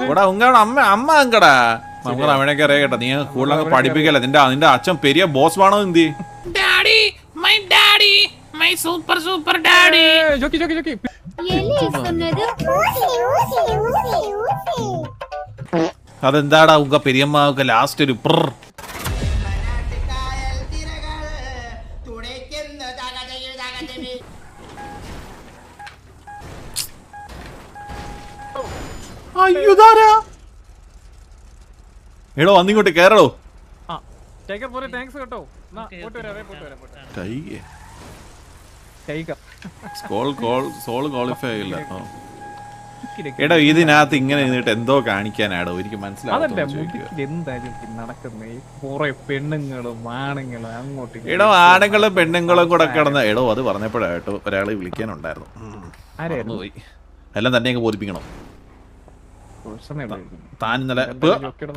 ഇവിടെ ഉങ്കാണ് അമ്മ അമ്മ എങ്കടാ നമുക്ക് അവനൊക്കെ അറിയാം നീ കൂടുതലൊക്കെ പഠിപ്പിക്കല്ലേ നിന്റെ അച്ഛൻ പെരിയ ബോസ് വേണോ എന്തി daddy my super super daddy jockey jockey jockey അതെന്താടാ ഉങ്ക പെരിയമ്മ ലാസ്റ്റ് ഒരു അയ്യോതാരാ എടോ വന്നിങ്ങോട്ട് കേറടോ ടൈഗർ പോലെ താങ്ക്സ് കേട്ടോ പോട്ട് വരാം ടൈഗർ സോൾ ക്വാളിഫൈ ആയില്ല എടോ ഇതിനകത്ത് ഇങ്ങനെ നിന്നിട്ട് എന്തോ കാണിക്കാനാടോ എനിക്ക് പെണ്ണുങ്ങളും ആണുങ്ങളും അങ്ങോട്ട് എടോ ആണുങ്ങളും പെണ്ണുങ്ങളും കൂടെ കിടന്ന എടോ അത് പറഞ്ഞപ്പോഴാട്ടോ ഒരാളെ വിളിക്കാനുണ്ടായിരുന്നു പോയി എല്ലാം തന്നെ അങ്ങ് ബോധിപ്പിക്കണം താൻ ഇന്നലെ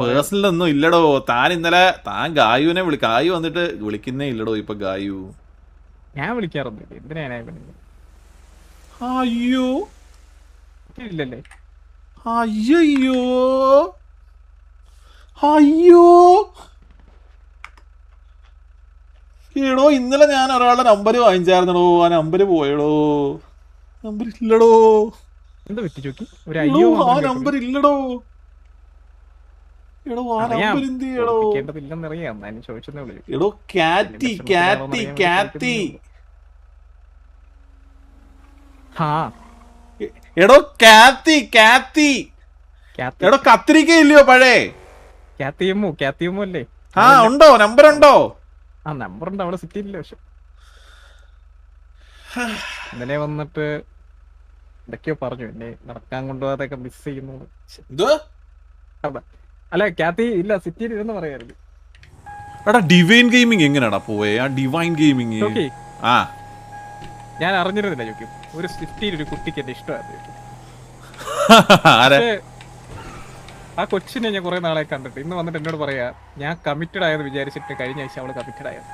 പേഴ്സണൽ ഒന്നും ഇല്ലടോ താൻ ഗായുവിനെ ഗായു വന്നിട്ട് വിളിക്കുന്നേ ഇല്ലടോ ഇപ്പൊ ഗായു ഞാൻ വിളിക്കാറൊന്നുമില്ല എന്തിനാ അയ്യോ ഇല്ലല്ലേ അയ്യോ അയ്യോ എടോ ഇന്നലെ ഞാൻ ഒരാളുടെ നമ്പർ വാങ്ങിച്ചായിരുന്നടോ ആ നമ്പർ പോയടോ നമ്പർ ഇല്ലടോ എന്താ പറ്റി ചോക്കി ആ നമ്പർ ഇല്ലടോ എടോ ആ നമ്പർ എന്ത് ചെയ്യടോ എടോ കാറ്റി കാറ്റി കാറ്റി എടോ കാത്തി കാത്തി എടോ കത്തിരിക്ക ഇല്ലയോ പഴേ കാത്തിയമ്മോ അല്ലേ ആ ഉണ്ടോ നമ്പർ ഉണ്ടോ ആ നമ്പർ ഉണ്ട് അവിടെ സിറ്റിയില്ല പക്ഷെ ഇന്നലെ വന്നിട്ട് എന്തൊക്കെയോ പറഞ്ഞു എന്നെ നടക്കാൻ കൊണ്ടുപോകാതൊക്കെ മിസ് ചെയ്യുന്നു അല്ല കാത്തി ഇല്ല സിറ്റിയിൽ ഇരുന്ന് പറയായിരുന്നു എടാ ഡിവൈൻ ഗെയിമിംഗ് എങ്ങനെയാടാ പോയെ ആ ഡിവൈൻ ഗെയിമിംഗ് ആ ഞാൻ അറിഞ്ഞിരുന്നില്ല ചോക്കി ഒരു സിറ്റിയിൽ ഒരു കുട്ടിക്ക് എന്റെ ഇഷ്ടമായിരുന്നു ആ കൊച്ചിനെ ഞാൻ കുറെ നാളെ കണ്ടിട്ട് ഇന്ന് വന്നിട്ട് എന്നോട് പറയാ ഞാൻ കമ്മിറ്റഡ് ആയെന്ന് വിചാരിച്ചിട്ട് കഴിഞ്ഞ ആഴ്ച അവള് കമ്മിറ്റഡ് ആയത്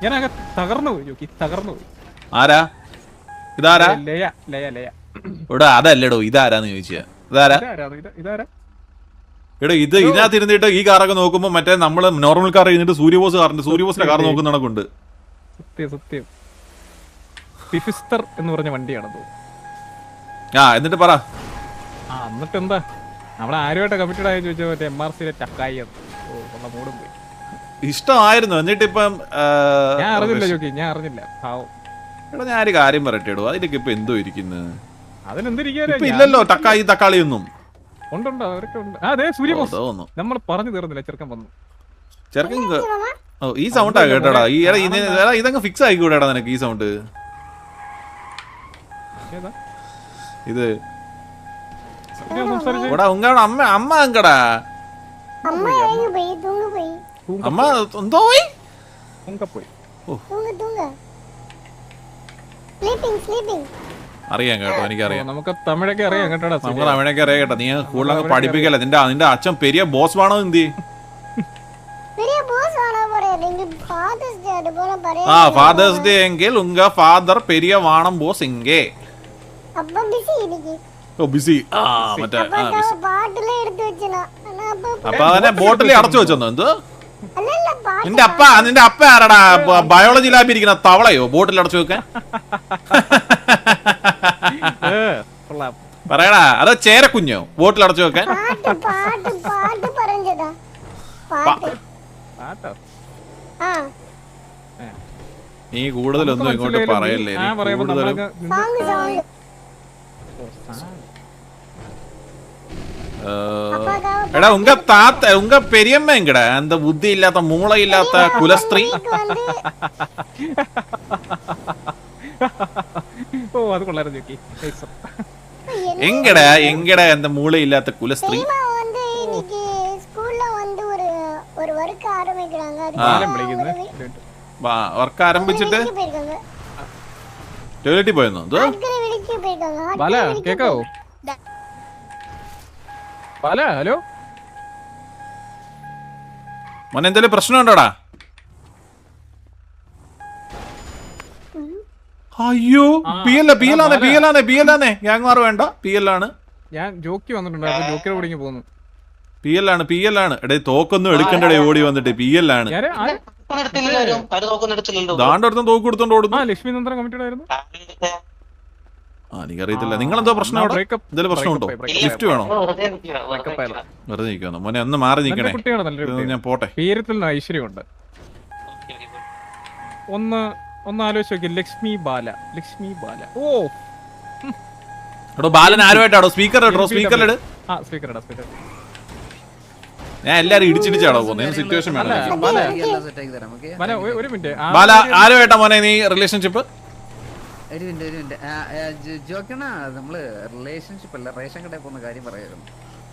ഞാനാകെ തകർന്നു പോയി ചോക്കി തകർന്നു പോയി ആരാ ഇതാരാ ലയ ലയ ലയ ഇവിടെ അതല്ലടോ ഇതാരാന്ന് ചോദിച്ചാ ഇതാരാ എടോ ഇത് ഇതിനകത്ത് ഇരുന്നിട്ട് ഈ കാറൊക്കെ നോക്കുമ്പോ മറ്റേ നമ്മള് നോർമൽ കാർ ഇരുന്നിട്ട് സൂര്യബോസിന്റെ കാർ നോക്കുന്നതാണ് കൊണ്ട് സത്യം പിഫിസ്റ്റർ എന്ന് പറഞ്ഞ വണ്ടിയാണത് ആ എന്നിട്ട് പറ എന്നിട്ട് എന്താ നമ്മളെ ആരുമായിട്ട് കമ്മിറ്റഡ് ആയി ചോദിച്ചാൽ മറ്റേ MRC ടക്കായി മൂടും പോയി ഇഷ്ടമായിരുന്നു എന്നിട്ട് ഇപ്പം ഞാൻ അറിഞ്ഞില്ല ചോക്കി ഞാൻ അറിഞ്ഞില്ല പാവം എടാ ഞാനൊരു കാര്യം പറയട്ടെ എടോ അതിലൊക്കെ ഇപ്പൊ എന്തോ ഇരിക്കുന്നത് അതിനെന്തിരിക്കാ ഇല്ലല്ലോ തക്കാളി ഒന്നും ഉണ്ട് അവരൊക്കെ ഉണ്ട് അതെ സൂര്യബോസ് നമ്മൾ പറഞ്ഞു തീർന്നില്ല ചെറുക്കൻ വന്നു ചെറുക്കൻ ഈ സൗണ്ടാ കേട്ടോടാ ഈ ഇതങ്ങ് ഫിക്സ് ആയിക്കൂടാ നിനക്ക് ഈ സൗണ്ട് ഇത് ഉങ്കാണ് അമ്മ അമ്മ എങ്കടാ അമ്മ എന്തോ പോയി അറിയാം കേട്ടോ എനിക്കറിയാം നമുക്ക് തമിഴൊക്കെ അറിയാം കേട്ടോടാ നമുക്ക് തമിഴൊക്കെ അറിയാം കേട്ടോ നീ കൂടുതലൊക്കെ പഠിപ്പിക്കല്ലേ നിന്റെ അച്ഛൻ പെരിയ ബോസ് വേണോ എന്തി ആ ഫാദേഴ്സ് ഡേ എങ്കിൽ ഉങ്ക ഫാദർ പെരിയ വാണം ബോസ് എങ്കേ ബിസി ആ മറ്റേ അപ്പൊ അവനെ ബോട്ടിൽ അടച്ചു വെച്ചോ എന്ത് നിന്റെ അപ്പ ആരാടാ ബയോളജി ലാബിൽ ഇരിക്കുന്ന തവളയോ ബോട്ടിൽ അടച്ചു വെക്കാൻ പറയടാ അതോ ചേരക്കുഞ്ഞോ ബോട്ടിൽ അടച്ചു വെക്കാൻ നീ കൂടുതലൊന്നും ഇങ്ങോട്ട് പറയല്ലേ എടാ ഉങ്ക പെരിയമ്മ എങ്കടാ എന്താ ബുദ്ധി ഇല്ലാത്ത മൂളയില്ലാത്ത കുലസ്ത്രീ അത് കൊള്ളായിരുന്നു ചോക്കി എങ്കടാ എന്താ മൂളയില്ലാത്ത കുലസ്ത്രീ വർക്ക് ആരംഭിച്ചിട്ട് ടോയ്ലറ്റിൽ പോയെന്നോ കേക്കാവോ ഹലോ മോനെ എന്തെങ്കിലും പ്രശ്നമുണ്ടോടാ അയ്യോ പി എല്ലാന്നേ ഗ്യാങ് മാർ വേണ്ട പി എല്ലാണ് ഞാൻ ജോക്കി വന്നിട്ടുണ്ടായിരുന്നു, ജോക്കിയുടെ കൂടെ പോകുന്നു. PL ആണ്. എടേ തോക്കൊന്നും എടുക്കണ്ടേ ഓടി വന്നിട്ട് PL ആണ്. ദാണ്ടടുത്തും തോക്ക് കൊടുത്തോണ്ട് ഓടുന്നു. ലക്ഷ്മി നന്ദനം കമ്മിറ്റഡ് ആയിരുന്നു. എനിക്കറിയത്തില്ല. നിങ്ങളെന്തോ പ്രശ്നം ഇതിൽ പ്രശ്നമുണ്ടോ? ലിഫ്റ്റ് വേണോ? വെറുതെ നിൽക്കുന്നു മോനെ, ഒന്ന് മാറി നിൽക്കണേ. ഞാൻ പോട്ടെ. പേരത്തിൽ ഐശ്വര്യമുണ്ട്. ഒന്ന് ആലോചിച്ച് നോക്കി. ലക്ഷ്മി ബാല. ഓ എടോ ബാലൻ ആരുമായിട്ടാണോ? സ്പീക്കറിലിടോ. സ്പീക്കറിലിട്. ഞാൻ എല്ലാരും ഇടിച്ചിടിച്ചാണോ പോകുന്നത്? സിറ്റുവേഷൻ വേണം. ഒരു മിനിറ്റ്. ബാല ആരുമായിട്ടാ മോനെ നീ റിലേഷൻഷിപ്പ്?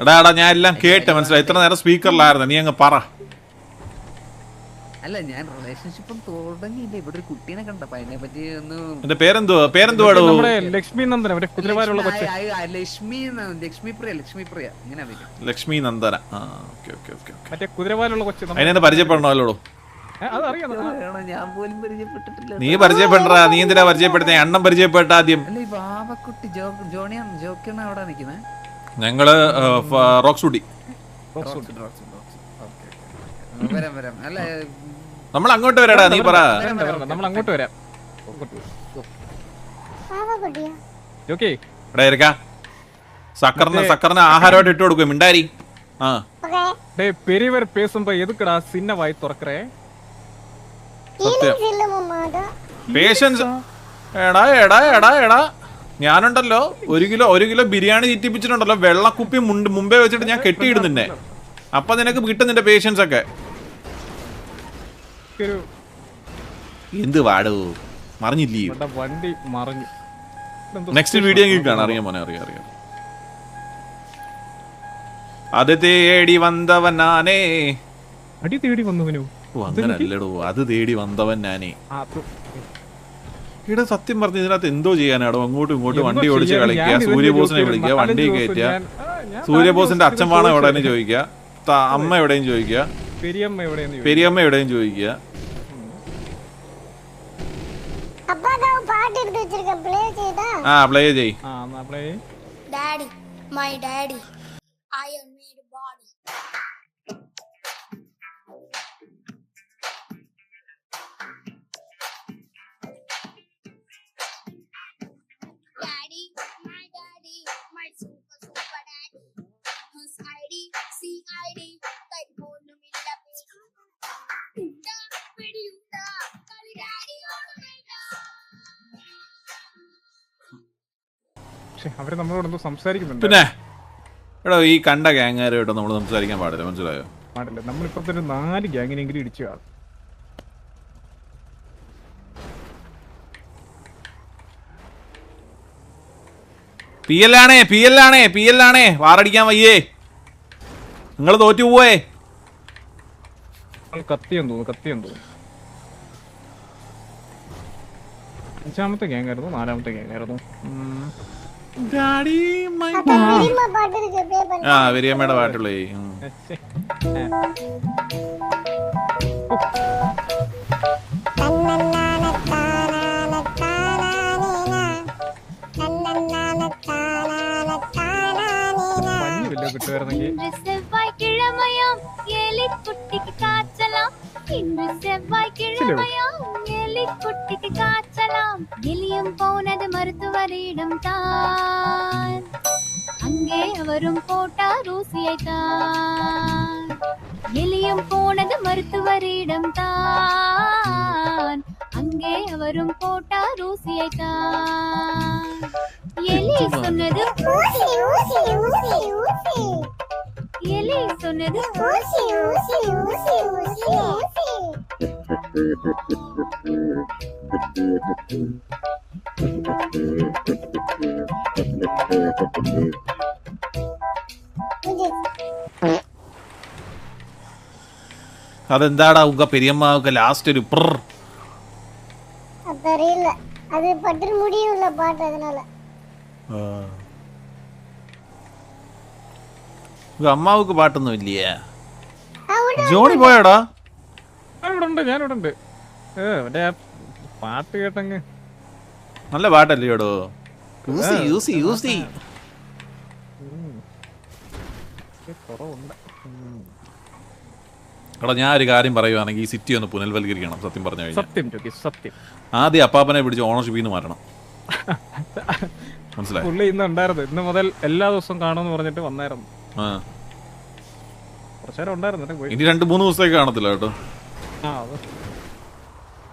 എടാ ഞാൻ എല്ലാം കേട്ട് മനസ്സിലായി. ഇത്ര നേരം സ്പീക്കറിലായിരുന്നു. നീ അങ്ങ് പറ. അല്ല ഞാൻ റിലേഷൻഷിപ്പ് തുടങ്ങിയില്ല. ഇവിടെ ഒരു കുട്ടീനെ കണ്ടപ്പോ അതിനെ പറ്റി ഒന്ന്. എന്റെ പേരെന്തുവാടോ? ലക്ഷ്മി നന്ദന. ലക്ഷ്മിപ്രിയ ഇങ്ങനെ ലക്ഷ്മി നന്ദന. മറ്റേ കുതിരവാലുള്ള കൊച്ചു. അതിനെ പരിചയപ്പെടണമല്ലോ. ഞാൻ പോലും പരിചയപ്പെട്ടിട്ടില്ല. നീ പരിചയപ്പെടാ. നീ എന്തിനാ പരിചയപ്പെടുത്തേ? അണ്ണം പരിചയപ്പെട്ട ആദ്യം. അല്ല ഈ ബാബക്കുട്ടി ജോക്കിയാണ് അവിടെ നിൽക്കുന്നത്. ഞങ്ങള് റോക്സ്വുഡി. വരാം. അല്ല നമ്മൾ അങ്ങോട്ട് വരാടാ. നീ പറ. നമ്മൾ അങ്ങോട്ട് വരാം. സക്കറിന് ആഹാരമായിട്ട് ഇട്ട് കൊടുക്കും. മിണ്ടാരി. പെരിയവർ പേസുമ്പോ എതുക്കടാ സിന്ന വായി തുറക്കറേ. പേഷ്യൻസ്. എടാ ഞാനുണ്ടല്ലോ 1 കിലോ ബിരിയാണി ചീറ്റിപ്പിച്ചിട്ടുണ്ടല്ലോ. വെള്ളക്കുപ്പി മുമ്പേ വെച്ചിട്ട് ഞാൻ കെട്ടിയിടും നിന്നെ. അപ്പൊ നിനക്ക് കിട്ടും നിന്റെ പേഷ്യൻസ് ഒക്കെ. എന്ത് വാടോ മറിഞ്ഞില്ലേ? വണ്ടി മറിഞ്ഞു. നെക്സ്റ്റ് വീഡിയോ കാണാൻ അറിയാം മോനെ. അറിയാം. അത് തേടി വന്നവനാനേ. അടി തേടി വന്നവനോ? അങ്ങനല്ലടോ, അത് തേടി വന്നവൻ ഞാനേ. ഇവിടെ സത്യം പറഞ്ഞ ഇതിനകത്ത് എന്തോ ചെയ്യാനാടോ? അങ്ങോട്ടും ഇങ്ങോട്ടും വണ്ടി ഓടിച്ച് കളിക്കുക, സൂര്യബോസിനെ വിളിക്കുക, വണ്ടി കയറ്റുക, സൂര്യബോസിന്റെ അച്ഛൻ എവിടെയെന്ന് ചോദിക്കുക, അമ്മ എവിടെയും ചോദിക്കുക, പെരിയമ്മ എവിടെയും ചോദിക്കുക. പ്ലേ ചെയ്. Daddy, my daddy, I am made body. Daddy, my daddy, my super daddy. His ID, CID, like bolu milla pe. Unda, pedi unda, kali daddy odulla. അവര് നമ്മളോട് സംസാരിക്കുന്നുണ്ട്. പിന്നെ എടോ ഈ കണ്ട ഗ്യാങ്ങുകാരുമായിട്ട് നമ്മൾ സംസാരിക്കാൻ പാടില്ല, മനസ്സിലായോ? പാടില്ല. നമ്മളിപ്പോ 4 ഗ്യാങ്ങിനെങ്കിലും ഇടിച്ചു കാണും. PL ആണേ. വാറടിക്കാൻ വയ്യേ. നിങ്ങൾ തോറ്റു പോവേ. കത്തിയെന്ന് തോന്നുന്നു. 5ാമത്തെ ഗ്യാങ്ങായിരുന്നു, 4ാമത്തെ ഗ്യാങ്ങായിരുന്നു. പെരിയമ്മയുടെ പാട്ടുള്ളേ. போனது மருத்துவரிடம் தான், அங்கே அவரும் போட்டார் ஊசியை தான். எலியும் போனது மருத்துவரிடம் தான், அங்கே அவரும் போட்டார் ஊசியை தான். எலி சொன்னது ஊசி ஊசி ஊசி ஊசி. எலி சொன்னது ஊசி ஊசி ஊசி ஊசி ஊசி. അതെന്താടാ ഉങ്ക പെരിയമ്മാവുക്ക് ലാസ്റ്റ് ഒരു അതറിയില്ല, അത് പട്ടിൽ മുടിയുള്ള പാട്ട്, അതിനാല. അമ്മാവുക്ക് പാട്ടൊന്നും ഇല്ലേ? ജോണി പോയാടാ? ഞാനിവിടെ ഉണ്ട്. പാട്ട് കേട്ടങ്ങ് നല്ല പാട്ടല്ലേടോ. കുറവുണ്ട്. എടാ ഞാൻ ഒരു കാര്യം പറയുവാണെങ്കിൽ ഈ സിറ്റി ഒന്ന് പുനൽവൽക്കരിക്കണം. സത്യം പറഞ്ഞു കഴിഞ്ഞാൽ സത്യം ജോക്കി, സത്യം. ആദ്യം അപ്പാപ്പനെ പിടിച്ച് ഓണർഷിപ്പിൽ നിന്ന് മാറണം. മനസ്സിലായി? പുള്ളി ഇന്ന് ഉണ്ടായിരുന്നു. ഇന്ന് മുതൽ എല്ലാ ദിവസവും കാണുമെന്ന് പറഞ്ഞിട്ട് വന്നായിരുന്നു. കുറച്ചേരം ഉണ്ടായിരുന്നു പോയി. ഇനി 2-3 ദിവസത്തേക്ക് കാണത്തില്ല കേട്ടോ.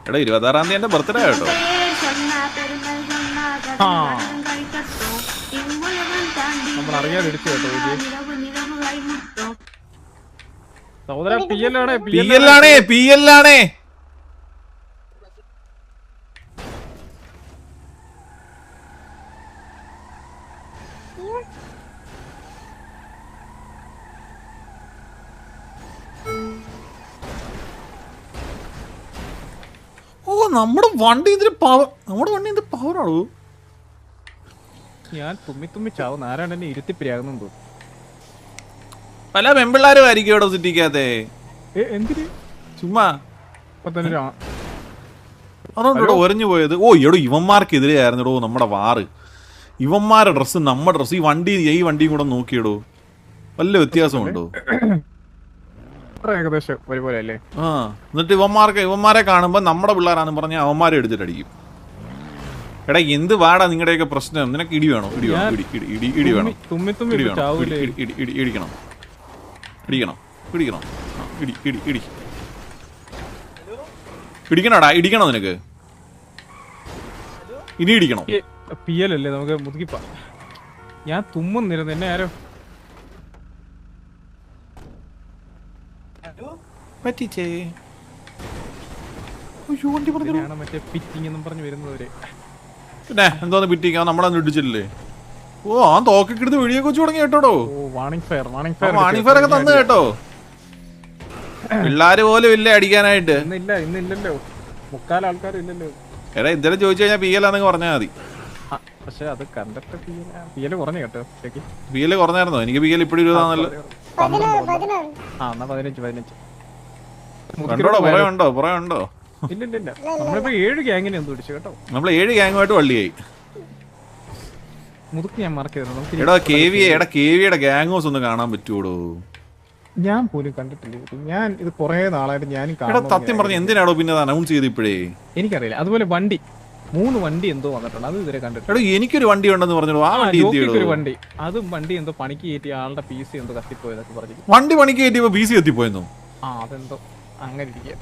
എടാ 26-ാം തീയതി എന്റെ ബർത്ത്ഡേ കേട്ടോ. നമ്മൾ അറിയാതെ ഇടിച്ചു കേട്ടോ. സഹോദര PL ആണേ, PL ആണേ. ഓ നമ്മുടെ വണ്ടി ഇതിന് പവറാണോ? ഞാൻ തുമ്മി ചാവും. ആരാണ് എന്നെ ഇരുത്തിപ്പിരിയാകുന്നു തോന്നുന്നു. പല പെമ്പിള്ളാരും ആയിരിക്കും ഇവിടെ സിറ്റിക്കകത്തെ. എന്തിന് ചുമ്മാ തന്നെ അതുകൊണ്ടോ ഒരഞ്ഞു പോയത്. ഓ എടോ ഇവന്മാർക്കെതിരെ ആയിരുന്നെടോ നമ്മുടെ വാറ്. ഇവന്മാരുടെ ഡ്രസ്സ് നമ്മുടെ ഡ്രസ്സ് ഈ വണ്ടിയും കൂടെ നോക്കിയിടോ. വല്ല വ്യത്യാസമുണ്ടോ? ഏകദേശം ഒരുപോലെ അല്ലേ? എന്നിട്ട് ഇവന്മാരെ കാണുമ്പോ നമ്മുടെ പിള്ളേരാന്ന് പറഞ്ഞ അവന്മാരെ എടുത്തിട്ടടിക്കും. എടാ എന്ത് വാടാ നിങ്ങളുടെയൊക്കെ പ്രശ്നം? നിനക്ക് ഇടി വേണോ? ഇടി വേണം. ഇടിക്കണോ നിനക്ക്? ഇനി ഇടിക്കണോ? PL അല്ലേ, നമുക്ക് മുതുകിപ്പ. ഞാൻ തുമ്മുന്നിരുന്നു, എന്നെ ആരോ പറ്റിച്ചേ. മറ്റേ പിറ്റിങ് എന്നും പറഞ്ഞു വരുന്നവര്. പിന്നെ എന്തോന്ന് പിറ്റിക്കാൻ നമ്മളൊന്നും ഇടിച്ചില്ലേ? ഓ ആ തോക്കെടുത്ത് വെടിയൊക്കെ വെച്ച് തുടങ്ങി കേട്ടോടോ. വാണിംഗ് ഫയർ ഒക്കെ തന്നു കേട്ടോ. പിള്ളാര് പോലും ഇല്ല അടിക്കാനായിട്ട്. ഇന്നില്ലല്ലോ, 3/4 ആൾക്കാരും ഇല്ലല്ലോ. എടാ ഇന്നലെ ചോദിച്ചു കഴിഞ്ഞാൽ PL ആണെന്ന് പറഞ്ഞാൽ മതി. പക്ഷെ അത് കണ്ടിട്ട് PL കുറഞ്ഞു കേട്ടോ. PL കുറഞ്ഞായിരുന്നോ? എനിക്ക് PL ഇപ്പോഴും 20 ആണല്ലോ. 15. പുറകെ ഉണ്ടോ? ഇല്ല നമ്മളിപ്പോ 7 ഗ്യാങ്ങിനെ ഒന്ന് പിടിച്ചു കേട്ടോ. നമ്മള് 7 ഗ്യാങ്ങുമായിട്ട് വള്ളിയായി. മുതുക്ക് ഞാൻ മാർക്ക് ചെയ്തു. എടാ KVയുടെ ഗ്യാങ് ഹൗസ് ഒന്ന് കാണാൻ പറ്റൂടോ? ഞാൻ പോലും കണ്ടിട്ടില്ല. ഞാൻ ഇത് കുറെ നാളായിട്ട് ഞാൻ സത്യം പറഞ്ഞ എന്തിനാണോ പിന്നെ അനൗൺസ് ചെയ്ത് ഇപ്പോഴേ? എനിക്കറിയില്ല. അതുപോലെ 3 വണ്ടി എന്തോ വന്നിട്ടുണ്ട്, അത് ഇതുവരെ കണ്ടിട്ടുണ്ട്. എനിക്കൊരു വണ്ടി ഉണ്ടെന്ന് പറഞ്ഞു. ആ വണ്ടി വണ്ടി അതും വണ്ടി എന്തോ പണിക്ക് കയറ്റി ആളുടെ PC എന്തോ കത്തിപ്പോയതൊക്കെ പറഞ്ഞു. വണ്ടി പണിക്ക് കയറ്റിയപ്പോ PC കത്തിപ്പോയെന്നോ? അതെന്തോ അങ്ങനെ ഇരിക്കുക.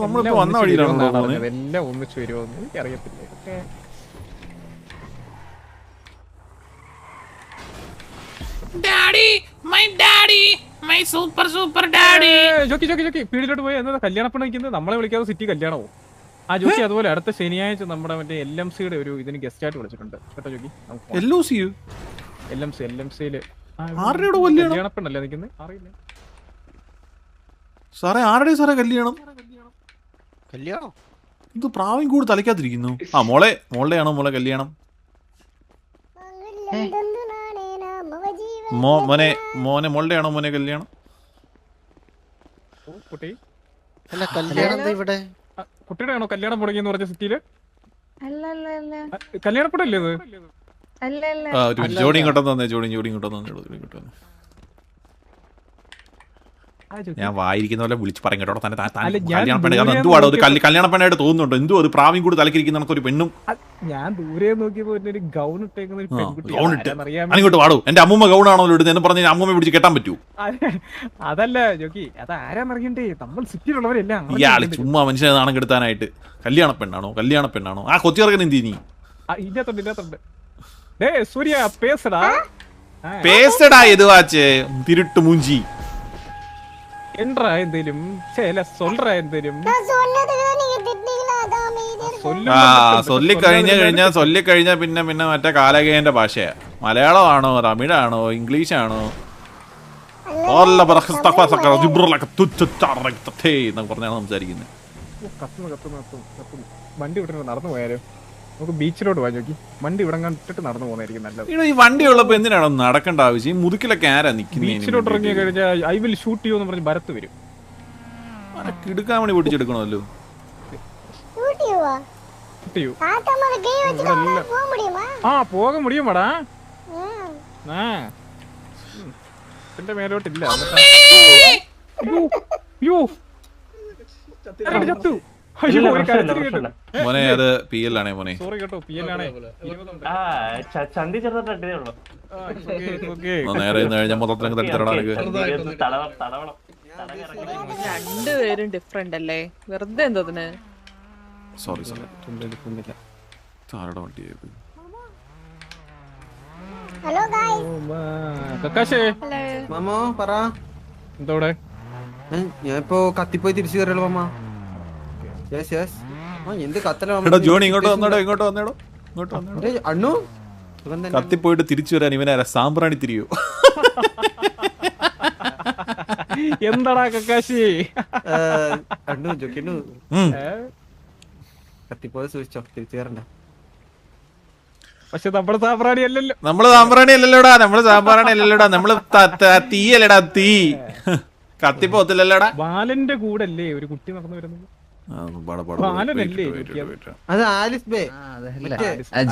നമ്മളിപ്പോ വന്ന വഴിയിലാണോ? എല്ലാം ഒന്നിച്ചു വരുമോ എന്ന് എനിക്കറിയത്തില്ല. Daddy, my daddy, my super daddy. Jockey പീടിലോട്ട് പോയി എന്താ കല്യാണപ്പണ നിൽക്കുന്നത്? നമ്മളെ വിളിക്കാതെ സിറ്റി കല്യാണമോ? ജോക്കി അതുപോലെ അടുത്ത ശനിയാഴ്ച നമ്മുടെ മറ്റേ LMCയുടെ ഒരു ഇതിന് ഗസ്റ്റ് ആയിട്ട് വിളിച്ചിട്ടുണ്ട് കേട്ടോ ജോക്കി. LMCയില് കല്യാണപ്പണല്ലേ നിൽക്കുന്നത്? അറിയില്ല സാറേ. ആരുടെ സാറേ കല്യാണം? ഇത് പ്രാവം കൂടി തലയ്ക്കാതിരിക്കുന്നു. മോളുടെ ആണോ മോളെ കല്യാണം? മോളുടെ ആണോ മോനെ കല്യാണം? കുട്ടിയുടെ ആണോ കല്യാണം മുടങ്ങിയെന്ന് പറഞ്ഞ സിറ്റിയില്? കല്യാണപ്പടല്ലേ ഇത്? ജോഡി ഇങ്ങോട്ടൊന്ന് തന്നെ. ഞാൻ വായിരിക്കുന്ന പോലെ വിളിച്ച് പറയും കേട്ടോ. തന്നെ എന്തുവാടോ കല്യാണ പെണ്ണായിട്ട് തോന്നുന്നുണ്ടോ? എന്തോ അത് പ്രാവിൻ കൂടി തലക്കിരിക്കുന്ന ഒരു പെണ്ണും. ഞാൻ ദൂരെ നോക്കിയപ്പോ ഒരു ഗൗൺ ഇട്ടേക്കുന്ന അങ്ങോട്ട് വാടോ. എന്റെ അമ്മൂമ്മ ഗൗണാണോ ഇടുന്നത് എന്ന് പറഞ്ഞ് അമ്മൂമ്മ പിടിച്ച് കെട്ടാൻ പറ്റൂ? അതല്ല ജോക്കി, അത് ആരാന്നറിയണ്ടേ? നമ്മൾ സിറ്റിയിലുള്ളവരെല്ലാം ഇയാള് ചുമ്മാ മനുഷ്യനെ നാണം കെടുത്താനായിട്ട്. കല്യാണ പെണ്ണാണോ? ആ കൊച്ചിറക്കൻ എന്ത് നീ? ഇല്ലാത്തുണ്ട്. സൂര്യ പേസടാ എതുവാച്ചേ തിരുട്ട് മൂഞ്ചി. എന്തേലും ചൊല്ലിക്കഴിഞ്ഞാ പിന്നെ മറ്റേ കാലകേന്റെ ഭാഷയാ. മലയാളമാണോ തമിഴാണോ ഇംഗ്ലീഷാണോ? പറഞ്ഞാണ് സംസാരിക്കുന്നത്. വണ്ടി വിട്ടിട്ട് നടന്നു പോയാലോ? നമുക്ക് ബീച്ചിലോട്ട് പോകാൻ നോക്കി. വണ്ടി ഇവിടെ കണ്ടിട്ട് നടന്നു പോകുന്നതായിരിക്കും നല്ലത്. ഈ വണ്ടി ഉള്ളപ്പോ എന്തിനാണോ നടക്കേണ്ട ആവശ്യം? മുതുക്കിലൊക്കെ ആരാ നിൽക്കുന്നത്? ബീച്ചിലോട്ട് ഇറങ്ങി കഴിഞ്ഞാൽ ഐ വിൽ ഷൂട്ട് യു എന്ന് പറഞ്ഞ് ഭരത്ത് വരും. കിടുക്കാൻ വേണ്ടി പിടിച്ചെടുക്കണമല്ലോ. പോക മുടിയുമാടാ. ഇതിന്റെ മേലോട്ടില്ല അയ്യോ ചത്തു. അയ്യോ, ഒരു കരച്ചില് കേട്ടു. മോനെ അത് പി എൽ ആണേ മോനെ. സോറി കേട്ടോ, PL ആണേ. ചന്തി ചെറുതായിട്ടേ ഉള്ളു. നേരെ ഇന്ന് കഴിഞ്ഞാൽ മൊത്തത്തിലങ്ങ് തട്ടിത്തരടാ എനിക്ക്. രണ്ടുപേരും ഡിഫറെന്റ് അല്ലേ, വെറുതെ എന്തോന്ന്. സോറി ആരുടെ വണ്ടിയായത്? Hello guys. കക്കാശേ മാമോ പറ. എന്തോടെ? ഞാൻ ഇപ്പൊ കത്തിപ്പോയി തിരിച്ചു കയറിയുള്ളൂ മാമ. Yes yes. എന്ത് കത്തല എടാ ജോണി ഇങ്ങോട്ട് വന്നേടോ, ഇങ്ങോട്ട് വന്നേടോ. അണ്ണു കത്തിപ്പോയിട്ട് തിരിച്ചു വരാൻ ഇവനാരാ? സാമ്പ്രാണി തിരിയോ? എന്താടാ കക്കാശി? അണ്ണു ജോക്കിണ്ണു കത്തിപ്പോയി സൂക്ഷിച്ചോ, തിരിച്ചു കയറണ്ട. പക്ഷെ നമ്മുടെ സാമ്പ്രാണി അല്ലല്ലോ. നമ്മള് സാമ്പ്രാണി അല്ലല്ലോടാ, നമ്മള് സാമ്പ്രാണി അല്ലല്ലോടാ, നമ്മള് തീയല്ലടാ, തീ. കത്തിപ്പോത്തില്ലല്ലോടാ. ബാലന്റെ കൂടെ അല്ലേ ഒരു കുട്ടി നടന്നു വരുന്നത്? ബാലനല്ലേ? അത് ആലിസ് ബേ.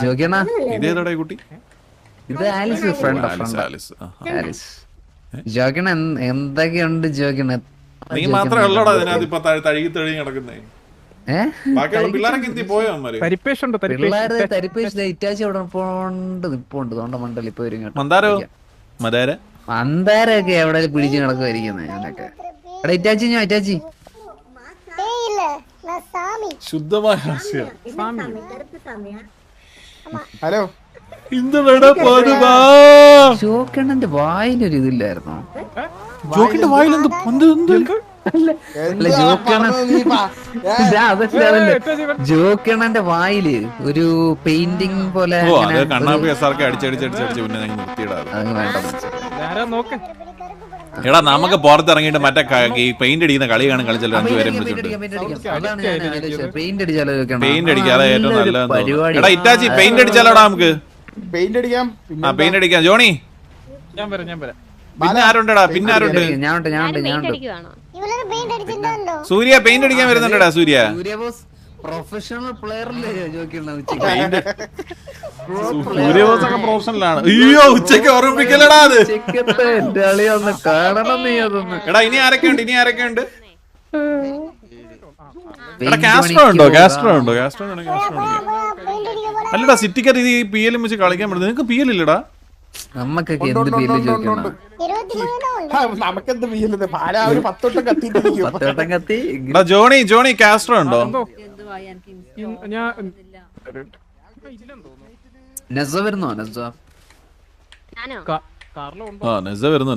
ജോക്കിയണ്ണ ഇതേതാടാ ഈ കുട്ടി? ഇത് ആലിസ് ഫ്രണ്ട് ആലിസ്. ആലിസ്. ജോക്കിയണ്ണ എന്തൊക്കെയുണ്ട് ജോക്കിയണ്ണ? നീ മാത്രമേ ഉള്ളോടാ അതിനകത്ത് ഇപ്പൊ തഴുകി തഴുകി കിടക്കുന്നേ. ബാക്കിയുള്ള പിള്ളേരൊക്കെ എന്തി പോയോ അമ്മര്? തരിപ്പേഷുണ്ട്, പിള്ളേര് തരിപ്പേശ് ഇറ്റാച്ചി അവിടെ നിപ്പുണ്ട്. തോണ്ട മണ്ടൽ ഇപ്പൊ വരും കേട്ടോ. മന്ദാരോ? മന്ദാരൊക്കെ എവിടെ പിടിച്ച് കിടക്കുമായിരിക്കുന്നേ ഞാനൊക്കെ. എടാ ഇറ്റാച്ചി, ഞാൻ ഇറ്റാച്ചി ஏய் இல்ல நான் சாமி. ശുദ്ധമായ ഹാസ്യം. ഹലോ ജോക്കണ്ണന്റെ വായിലൊരു ഇതില്ലായിരുന്നോ? ജോക്കിന്റെ വായിലെന്ത് പന്ത്? ജോക്കണ്ണന്റെ വായില് ഒരു പെയിന്റിങ് പോലെ. കണ്ണാപ്പി എസ്ആർക്ക് അടിച്ചടിച്ചടിച്ചടിച്ച് പിന്നെ ഞങ്ങൾ നിർത്തിയിടാറ്. നോക്ക്. എടാ നമുക്ക് പുറത്തിറങ്ങിയിട്ട് മറ്റേ പെയിന്റ് അടിക്കുന്ന കളി കാണും, കളിച്ചല്ലോ 5 പേരെ വിളിച്ചിട്ട്. പെയിന്റ് അടിച്ചാലോ? പെയിന്റ് അടിക്കാതെ ഏറ്റവും നല്ലത്. എടാ ഇറ്റാച്ചി പെയിന്റ് അടിച്ചാലോടാ നമുക്ക്. പെയിന്റ് അടിക്കാം. പെയിന്റ് അടിക്കാം. ജോണി ഞാൻ വരാം. പിന്നെ ആരുണ്ടടാ? പിന്നെ ആരുണ്ട്? ഞാനുണ്ട്. இவளோட பெயிண்ட் அடிச்சிருந்தாண்டோ? സൂര്യ പെയിന്റ് അടിക്കാൻ വരുന്നുണ്ടടാ. സൂര്യ പ്രൊഫഷണൽ പ്ലെയറില്ലേ ജോക്കിയുണ്ട്? സൂര്യബോസൊക്കെ പ്രൊഫഷണൽ ആണ്. അയ്യോ ഉച്ചക്ക് ഓർമ്മിപ്പിക്കലടാ അത്. ഒന്ന് കാണണം നീ അതൊന്ന്. എടാ ഇനി ആരൊക്കെയുണ്ട്? എടാ കാസ്ട്രോ ഉണ്ടോ? അല്ലടാ സിറ്റിക്കർ ഇത് PL വെച്ച് കളിക്കാൻ പറ്റും. നിനക്ക് PL ഇല്ലടാ? നമുക്കൊക്കെ എന്ത് പേരില് ജോക്കിയുണ്ട്? 23 தான் உண்டு. നമുക്കെന്ത് വീലുണ്ട്? പാലാ ഒരു 10 വട്ടം കത്തിയിട്ടിരിക്കും. 10 വട്ടം കത്തി. എടാ ജോണി കാസ്ട്രോ ഉണ്ടോ? നെസ വരുന്നോ? നെസ കാറിലുണ്ടോ? ആ നെസ വരുന്നു.